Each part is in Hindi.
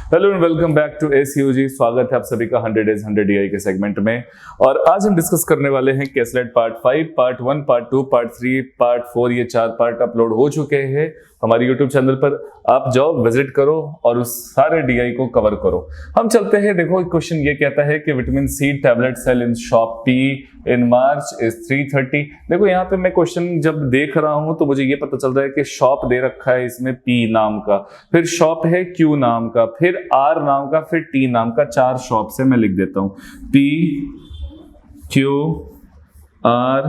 Hello and welcome back to ACUG. स्वागत है आप सभी का 100 डेज 100 डीआई के सेगमेंट में। और आज हम डिस्कस करने वाले हैं caselet part 5, part 1, part 2, part 3, part 4। ये 4 पार्ट अपलोड हो चुके हैं हमारे यूट्यूब चैनल पर। आप जाओ, विजिट करो और उस सारे डीआई को कवर करो। हम चलते हैं। देखो, क्वेश्चन ये कहता है कि vitamin C tablet sale in shop P in March is 330। देखो, यहाँ पे मैं क्वेश्चन जब देख रहा हूं तो मुझे ये पता चल रहा है कि शॉप दे रखा है इसमें पी नाम का, फिर शॉप है क्यू नाम का, फिर आर नाम का, फिर टी नाम का। 4 शॉप से मैं लिख देता हूं, P Q R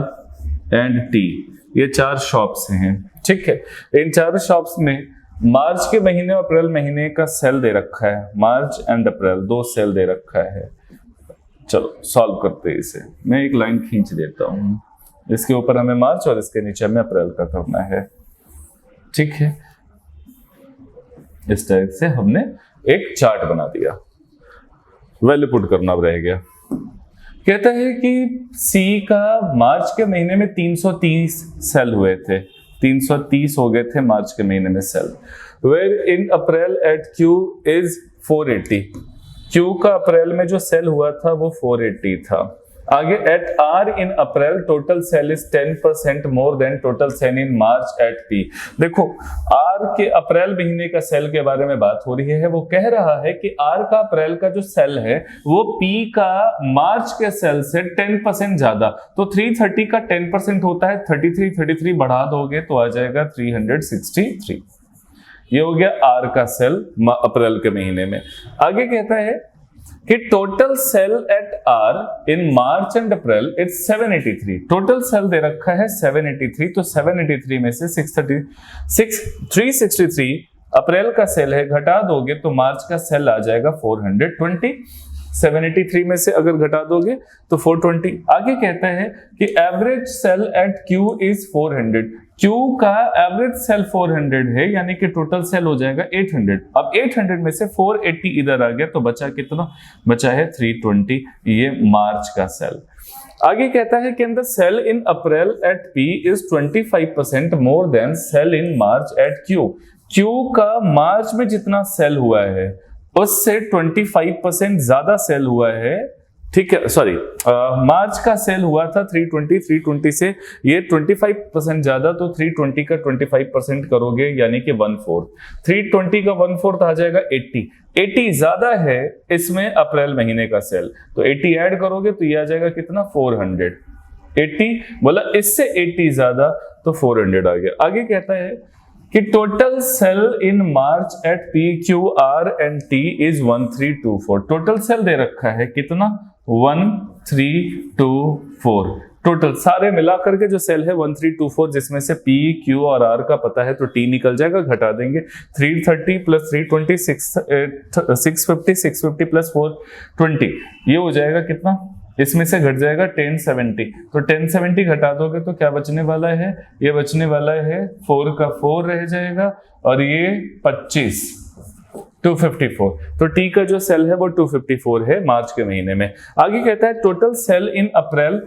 and T. ये 4 शॉप्स हैं, ठीक है। इन 4 शॉप्स में मार्च के महीने और अप्रैल महीने का सेल दे रखा है। मार्च एंड अप्रैल 2 सेल दे रखा है। चलो सॉल्व करते हैं इसे। मैं एक लाइन खींच देता हूं, इसके ऊपर हमें मार्च और इसके नीचे हमें अप्रैल का करना है, ठीक है। इस टाइप से हमने एक चार्ट बना दिया। वैल्यू पुट करना रह गया। कहता है कि सी का मार्च के महीने में 330 सेल हुए थे। 330 हो गए थे मार्च के महीने में sale. Where in April at Q is 480। Q का अप्रैल में जो सेल हुआ था वो 480 था। आगे at R in April total sale is 10% more than total sale in March at P. देखो, आर के अप्रैल महीने का सेल के बारे में बात हो रही है। वो कह रहा है कि आर का अप्रैल का जो सेल है वो पी का मार्च के सेल से 10% ज्यादा। तो 330 का 10% होता है 33 बढ़ा दोगे तो आ जाएगा 363। ये हो गया आर का सेल अप्रैल के महीने में। आगे कहता है कि total sale at R in March and April it's 783। Total sale दे रखा है 783। तो 783 में से 363 अप्रैल का सेल है, घटा दोगे तो मार्च का सेल आ जाएगा 420। 783 में से अगर घटा दोगे तो 420। आगे कहता है कि average sale at Q is 400। Q का एवरेज सेल 400 है, यानी कि टोटल सेल हो जाएगा 800। अब 800 में से 480 इधर आ गया तो बचा कितना? बचा है 320। ये मार्च का सेल। आगे कहता है कि the sale in April at P is 25% more than sale in March at Q. Q का मार्च में जितना सेल हुआ है उससे 25% ज्यादा सेल हुआ है, ठीक है। सॉरी, मार्च का सेल हुआ था 320 से ये 25% ज्यादा। तो 320 का 25% करोगे यानी कि 1/4। 320 का 1/4 आ जाएगा 80 ज्यादा है इसमें अप्रैल महीने का सेल। तो 80 ऐड करोगे तो ये आ जाएगा कितना? 400। 80 बोला, इससे 80 ज्यादा तो 400 आ गया। आगे कहता है कि total sale in March at P Q R and T is 1324। Total sale दे रखा है कितना? 1324। टोटल सारे मिलाकर के जो सेल है 1324, जिसमें से पी क्यू और आर का पता है तो टी निकल जाएगा, घटा देंगे। 330 प्लस 320 650 650 प्लस 420 ये हो जाएगा कितना? इसमें से घट जाएगा 1070। तो 1070 घटा दोगे तो क्या बचने वाला है? ये बचने वाला है 4 का 4 रह जाएगा और ये 25, 254। तो टी का जो सेल है वो 254 है मार्च के महीने में। आगे कहता है total sale in April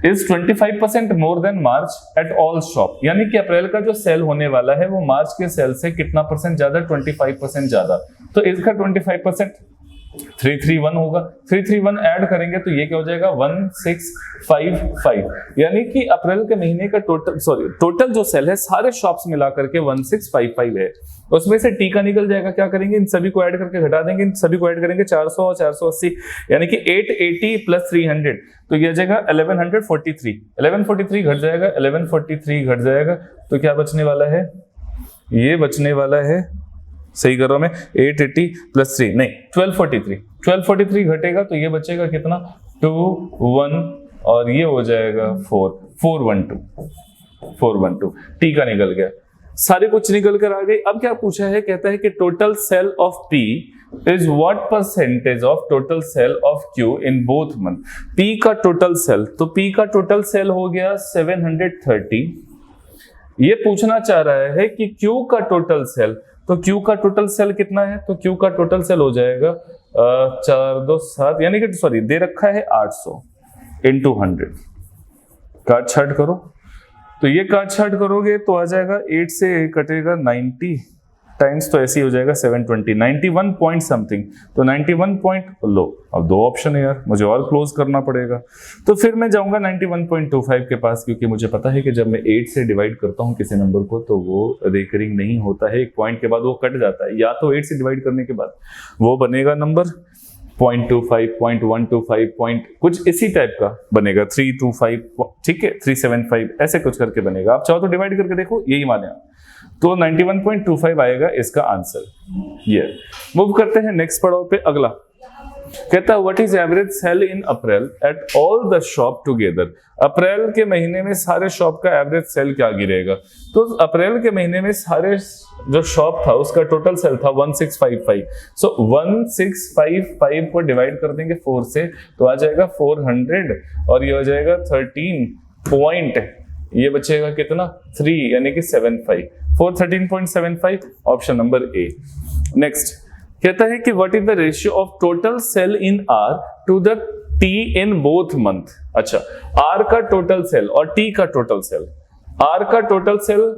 is 25% more than March at all shop. यानी कि अप्रैल का जो सेल होने वाला है वो मार्च के सेल से कितना परसेंट ज्यादा? 25% ज्यादा। तो इसका 25% 331 होगा। 331 ऐड करेंगे तो ये क्या हो जाएगा? 1655। यानी कि अप्रैल के महीने का टोटल जो सेल है सारे शॉप्स मिला करके 1655 है। उसमें से टी का निकल जाएगा। क्या करेंगे? इन सभी को ऐड करके घटा देंगे। इन सभी को ऐड करेंगे 400 और 480, यानी कि 880 प्लस 300 तो ये आ जाएगा 1143। 1143 घट जाएगा, 1143 घट जाएगा तो क्या बचने वाला है? ये बचने वाला है, सही कर रहा हूं मैं, 880 प्लस 3 नहीं 1243। 1243 घटेगा तो ये बचेगा कितना? 21 और ये हो जाएगा 412। टी का निकल गया, सारे कुछ निकल कर आ गई। अब क्या पूछा है? कहता है कि total cell of P is what percentage of total cell of Q in both month. P का टोटल सेल, तो पी का टोटल सेल हो गया 730। ये पूछना चाह रहा है कि क्यू का टोटल सेल, तो क्यू का टोटल सेल कितना है? तो क्यू का टोटल सेल हो जाएगा 427, यानी कि सॉरी दे रखा है 800 इंटू 100। काट छाट करो तो ये काट छाट करोगे तो आ जाएगा 8 से कटेगा 90 टाइम्स तो ऐसे ही हो जाएगा 720, 91 पॉइंट समथिंग, तो 91 पॉइंट लो। अब दो ऑप्शन है यार, मुझे और क्लोज करना पड़ेगा, तो फिर मैं जाऊंगा 91.25 के पास, क्योंकि मुझे पता है कि जब मैं 8 से डिवाइड करता हूं किसी नंबर को तो वो रिकरिंग नहीं होता है, एक पॉइंट के बाद वो कट जाता है, या तो 8 से डिवाइड करने के बाद वो बनेगा नंबर 0.25, 0.125 पॉइंट कुछ इसी टाइप का बनेगा, 325, ठीक है, 375 ऐसे कुछ करके बनेगा। आप चाहो तो डिवाइड करके देखो, यही माने आप, तो 91.25 आएगा इसका आंसर। ये मूव करते हैं नेक्स्ट पड़ाव पे। अगला कहता है what is average sale in April at all the shop together. April के महीने में सारे शॉप का एवरेज सेल क्या गिरेगा, तो अप्रैल के महीने में सारे जो शॉप था उसका टोटल सेल था 1655, सो 1655 को डिवाइड कर देंगे 4 से तो आ जाएगा 400, और ये हो जाएगा 13 पॉइंट, ये बचेगा कितना 3 यानी कि 75, 413.75 ऑप्शन नंबर ए। नेक्स्ट कहता है कि what is the ratio of total sale in R to the T in both month. अच्छा, आर का टोटल सेल और टी का टोटल सेल, आर का टोटल सेल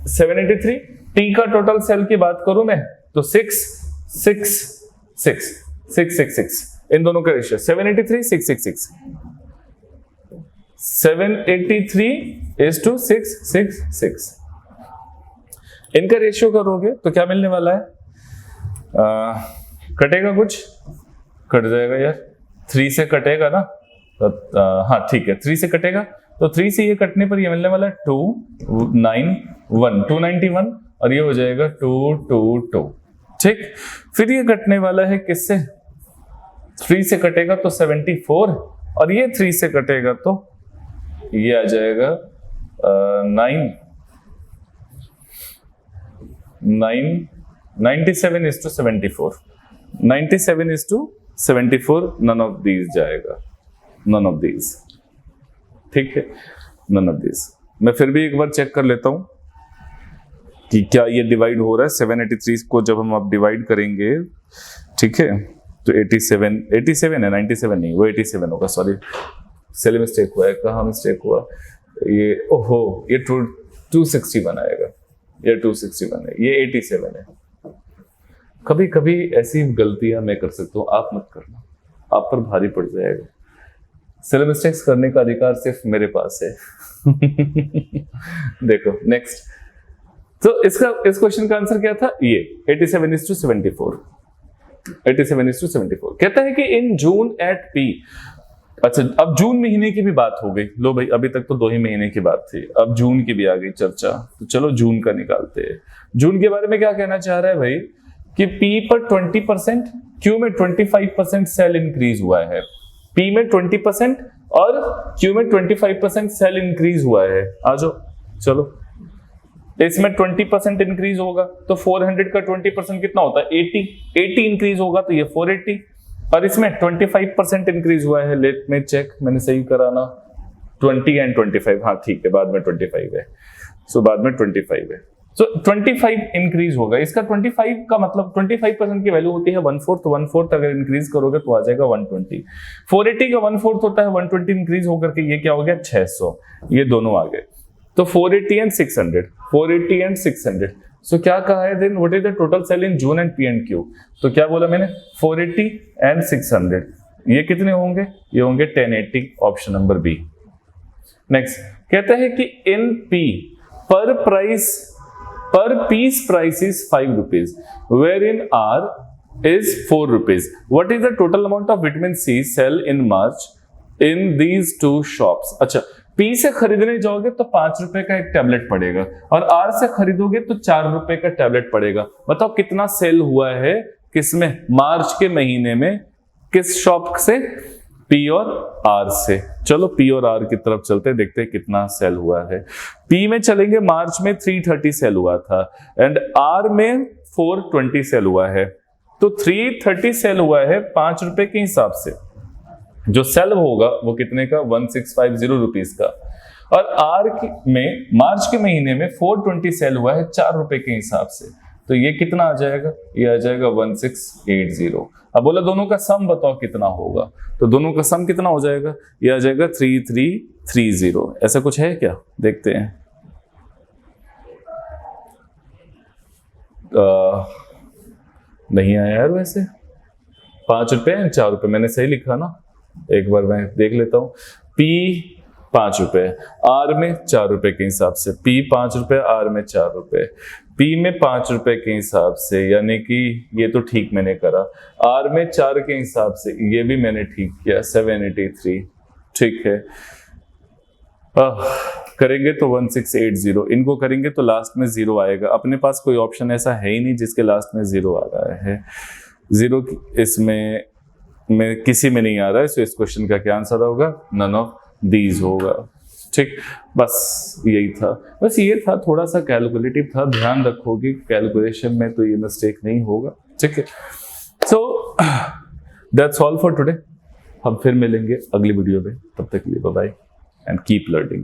783, टी का टोटल सेल की बात करूं मैं तो 666 इन दोनों का रेशियो 783 666, 783 is to 666, इनका रेशियो करोगे तो क्या मिलने वाला है, कटेगा कुछ, कट जाएगा यार, 3 से कटेगा ना, तो हाँ ठीक है 3 से कटेगा, तो 3 से ये कटने पर ये मिलने वाला है 291 और ये हो जाएगा 222, ठीक। फिर ये कटने वाला है किससे, 3 से कटेगा तो 74, और ये 3 से कटेगा तो ये आ जाएगा 97 is to 74, 97 is to 74, none of these जाएगा, none of these, ठीक है, none of these। मैं फिर भी एक बार चेक कर लेता हूं कि क्या ये डिवाइड हो रहा है। 783 को जब हम अब डिवाइड करेंगे, ठीक है, तो 87 है, 97 नहीं, वो 87 होगा, सॉरी सेल मिस्टेक हुआ है, कहाँ मिस्टेक हुआ, ये ओहो ये 261 आएगा, ये 261 है, ये 87 है। कभी कभी ऐसी गलतियां मैं कर सकता हूं, आप मत करना, आप पर भारी पड़ जाएगा। सेल मिस्टेक्स करने का अधिकार सिर्फ मेरे पास है। देखो नेक्स्ट, तो इस क्वेश्चन का आंसर क्या था, ये 87 is to 74, 87 is to 74। कहता है कि इन जून एट पी, अच्छा अब जून महीने की भी बात हो गई, लो भाई अभी तक तो 2 ही महीने की बात थी, अब जून की भी आ गई चर्चा, तो चलो जून का निकालते हैं। जून के बारे में क्या कहना चाह रहा है भाई कि P पर 20%, Q में 25% सेल इंक्रीज हुआ है, P में 20% और Q में 25% सेल इंक्रीज हुआ है। आ जाओ चलो, इसमें 20% इंक्रीज होगा तो 400 का 20% कितना होता है 80 इंक्रीज होगा तो ये 480, और इसमें 25% इंक्रीज हुआ है, लेट में चेक, मैंने सही कराना 20 एंड 25, हाँ ठीक है, बाद में 25 है, सो बाद में 25 है, सो 25 इंक्रीज होगा। इसका 25 का मतलब 25% की वैल्यू होती है 1/4, तो 1/4 अगर इंक्रीज करोगे तो आ जाएगा 120। 480 का 1/4 होता है 120 इंक्रीज होकर के ये क्या हो गया 600, ये दोनों आ गए, तो 480 एंड 600, 480 एंड 600। सो क्या कहा है then, what is the total sale in June and P and Q, तो क्या बोला मैंने 480 एंड 600, ये कितने होंगे, ये होंगे 1080, ऑप्शन नंबर बी। नेक्स्ट कहता है कि in P per piece price is 5 rupees, where in R is 4 rupees. What is the total amount of vitamin C sell in March in these two shops? अच्छा, P से खरीदने जाओगे तो 5 रुपए का एक टैबलेट पड़ेगा और R से खरीदोगे तो 4 रुपए का टैबलेट पड़ेगा। बताओ कितना सेल हुआ है किसमें, मार्च के महीने में, किस शॉप से, P और R से। चलो P और R की तरफ चलते हैं, देखते हैं कितना सेल हुआ है। P में चलेंगे, मार्च में 330 सेल हुआ था एंड R में 420 सेल हुआ है, तो 330 सेल हुआ है 5 रुपए के हिसाब से, जो सेल होगा वो कितने का 1650 रुपीज का, और आर में मार्च के महीने में 420 सेल हुआ है 4 रुपए के हिसाब से, तो ये कितना आ जाएगा, ये आ जाएगा 1680। अब बोला दोनों का सम बताओ कितना होगा, तो दोनों का सम कितना हो जाएगा, ये आ जाएगा 3330। ऐसा कुछ है क्या, देखते हैं। नहीं आया यार वैसे, 5 रुपए एंड 4 रुपए, मैंने सही लिखा ना, एक बार मैं देख लेता हूँ। P 5 रुपए, R में 4 रुपए के हिसाब से, P 5 रुपए, R में 4 रुपए, P में 5 रुपए के हिसाब से, यानी कि ये तो ठीक मैंने करा। R में 4 के हिसाब से, ये भी मैंने ठीक किया, 783, ठीक है। करेंगे तो 1680, इनको करेंगे तो लास्ट में 0 आएगा। अपने पास कोई ऑप्शन ऐसा है ही नहीं जिसके लास्ट में 0 आ रहा है। 0 इसमें में किसी में नहीं आ रहा है, सो इस क्वेश्चन का क्या आंसर होगा? नन ऑफ दीज होगा। ठीक, बस यही था, बस ये था, थोड़ा सा कैलकुलेटिव था, ध्यान रखोगे कैलकुलेशन में तो ये मिस्टेक नहीं होगा। ठीक है, so that's all for today. हम फिर मिलेंगे अगली वीडियो में, तब तक के लिए bye bye and keep learning.